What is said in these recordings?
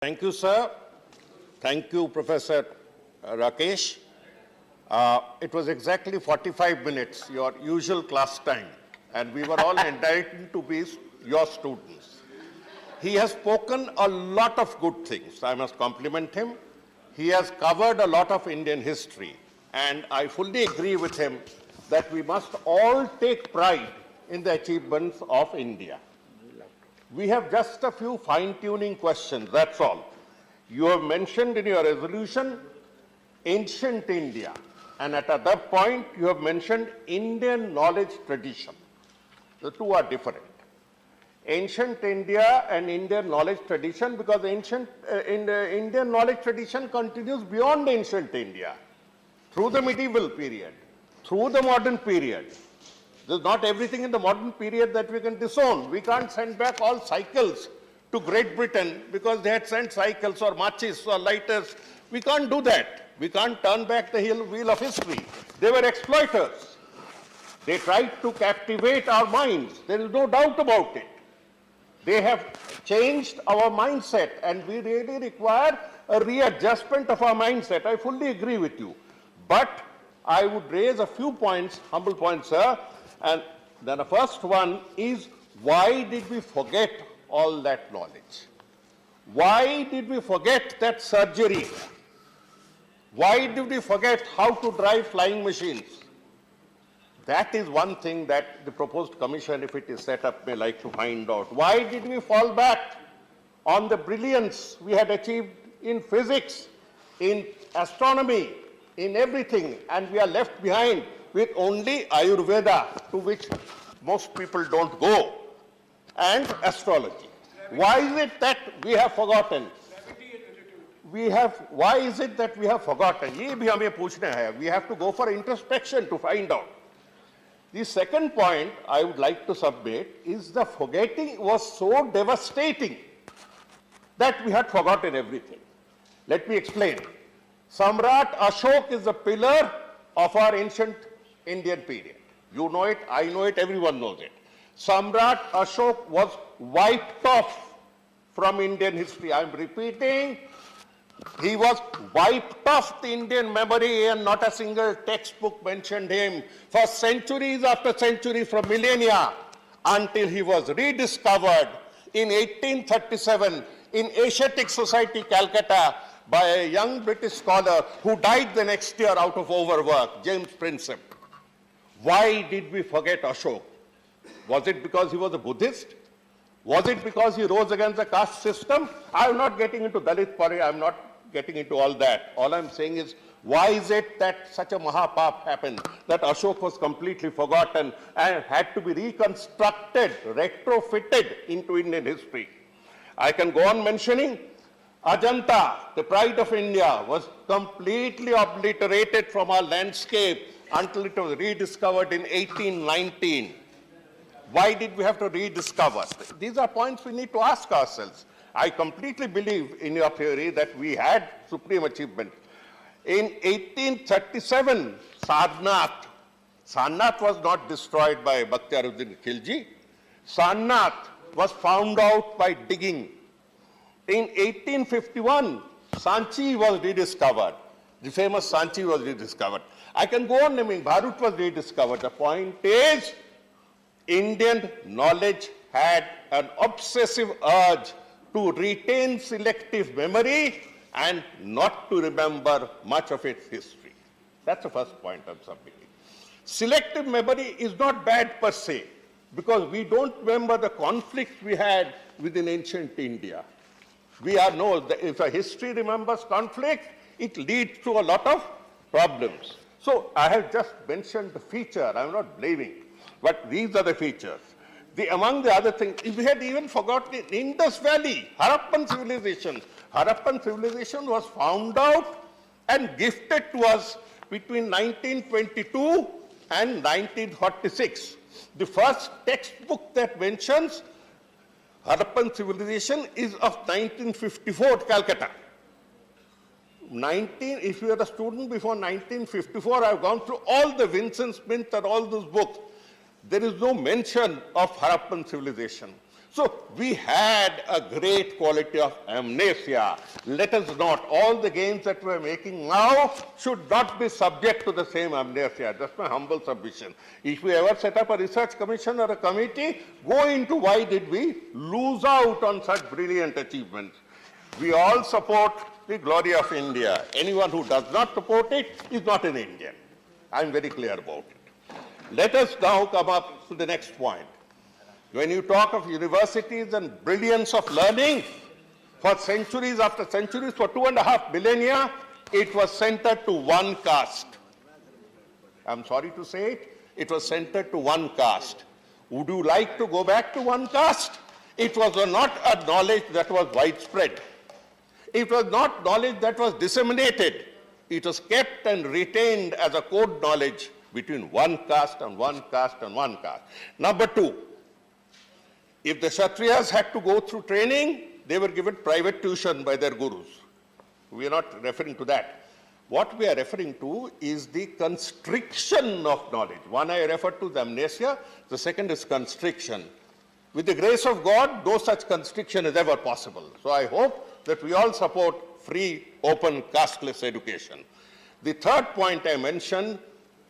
Thank you, sir. Thank you, Professor Rakesh. It was exactly 45 minutes, your usual class time, and we were all entitled to be your students. He has spoken a lot of good things. I must compliment him. He has covered a lot of Indian history, and I fully agree with him that we must all take pride in the achievements of India. We have just a few fine-tuning questions, that's all. You have mentioned in your resolution ancient India, and at another point you have mentioned Indian knowledge tradition. The two are different. Ancient India and Indian knowledge tradition, because Indian knowledge tradition continues beyond ancient India, through the medieval period, through the modern period. There's not everything in the modern period that we can disown. We can't send back all cycles to Great Britain because they had sent cycles or matches or lighters. We can't do that. We can't turn back the wheel of history. They were exploiters. They tried to captivate our minds. There is no doubt about it. They have changed our mindset, and we really require a readjustment of our mindset. I fully agree with you. But I would raise a few points, humble points, sir. And then the first one is, why did we forget all that knowledge? Why did we forget that surgery? Why did we forget how to drive flying machines? That is one thing that the proposed commission, if it is set up, may like to find out. Why did we fall back on the brilliance we had achieved in physics, in astronomy, in everything, and we are left behind with only Ayurveda, to which most people don't go, and astrology? Why is it that we have forgotten? Why is it that we have forgotten? ये भी हमें पूछना है. We have to go for introspection to find out. The second point I would like to submit is the forgetting was so devastating that we had forgotten everything. Let me explain. Samrat Ashok is the pillar of our ancient Indian period. You know it, I know it, everyone knows it. Samrat Ashok was wiped off from Indian history. I'm repeating, he was wiped off the Indian memory, and not a single textbook mentioned him for centuries after centuries, from millennia, until he was rediscovered in 1837 in Asiatic Society, Calcutta, by a young British scholar who died the next year out of overwork, James Prinsep. Why did we forget Ashok? Was it because he was a Buddhist? Was it because he rose against the caste system? I'm not getting into Dalit Pari, I'm not getting into all that. All I'm saying is, why is it that such a mahapap happened, that Ashok was completely forgotten and had to be reconstructed, retrofitted into Indian history? I can go on mentioning Ajanta, the pride of India, was completely obliterated from our landscape until it was rediscovered in 1819. Why did we have to rediscover? These are points we need to ask ourselves. I completely believe in your theory that we had supreme achievement. In 1837, Sarnath was not destroyed by Bakhtiaruddin Khilji. Sarnath was found out by digging. In 1851, Sanchi was rediscovered. The famous Sanchi was rediscovered. I can go on naming. Bharut was rediscovered. The point is, Indian knowledge had an obsessive urge to retain selective memory and not to remember much of its history. That's the first point I'm submitting. Selective memory is not bad per se, because we don't remember the conflicts we had within ancient India. We know that if a history remembers conflict, it leads to a lot of problems. So I have just mentioned the feature, I'm not blaming, but these are the features. Among the other things, we had even forgotten Indus Valley, Harappan civilization. Harappan civilization was found out and gifted to us between 1922 and 1946. The first textbook that mentions Harappan civilization is of 1954, Calcutta. If you are a student before 1954, I've gone through all the Vincent Smith and all those books. There is no mention of Harappan civilization. So we had a great quality of amnesia. Let us not, all the gains that we're making now should not be subject to the same amnesia. That's my humble submission. If we ever set up a research commission or a committee, go into why did we lose out on such brilliant achievements. We all support the glory of India. Anyone who does not support it is not an Indian. I'm very clear about it. Let us now come up to the next point. When you talk of universities and brilliance of learning, for centuries after centuries, for 2.5 millennia, it was centered to one caste. I'm sorry to say it, it was centered to one caste. Would you like to go back to one caste? It was not a knowledge that was widespread. It was not knowledge that was disseminated. It was kept and retained as a code knowledge between one caste and one caste and one caste. Number two, if the Kshatriyas had to go through training, they were given private tuition by their gurus. We are not referring to that. What we are referring to is the constriction of knowledge. One I referred to the amnesia, the second is constriction. With the grace of God, no such constriction is ever possible. So I hope that we all support free, open, casteless education. The third point I mentioned,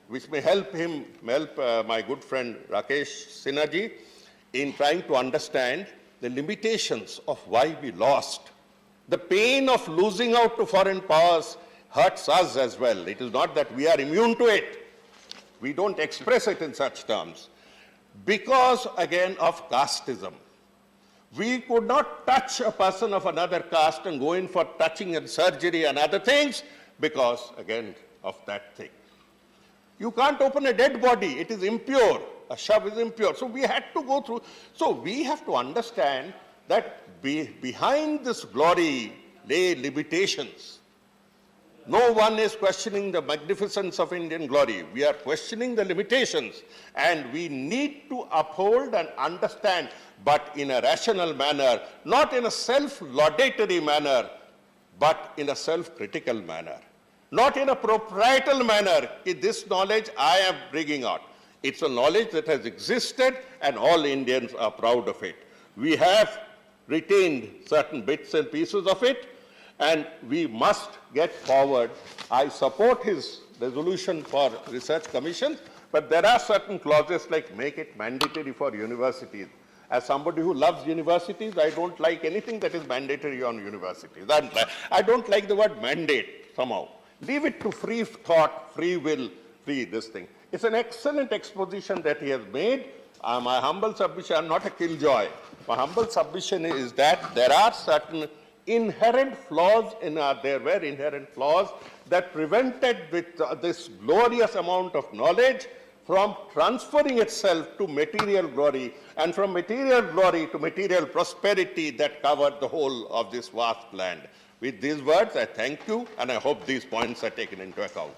which may help my good friend Rakesh Sinha in trying to understand the limitations of why we lost. The pain of losing out to foreign powers hurts us as well. It is not that we are immune to it. We don't express it in such terms. Because, again, of casteism. We could not touch a person of another caste and go in for touching and surgery and other things because, again, of that thing. You can't open a dead body. It is impure. A shav is impure. So we had to go through. So we have to understand that behind this glory lay limitations. No one is questioning the magnificence of Indian glory. We are questioning the limitations. And we need to uphold and understand, but in a rational manner, not in a self-laudatory manner, but in a self-critical manner. Not in a proprietal manner. This knowledge I am bringing out. It's a knowledge that has existed and all Indians are proud of it. We have retained certain bits and pieces of it and we must get forward. I support his resolution for research commissions, but there are certain clauses like make it mandatory for universities. As somebody who loves universities, I don't like anything that is mandatory on universities. I don't like the word mandate somehow. Leave it to free thought, free will, free this thing. It's an excellent exposition that he has made. My humble submission, I'm not a killjoy. My humble submission is that there are certain inherent flaws there were inherent flaws that prevented with this glorious amount of knowledge from transferring itself to material glory and from material glory to material prosperity that covered the whole of this vast land. With these words, I thank you and I hope these points are taken into account.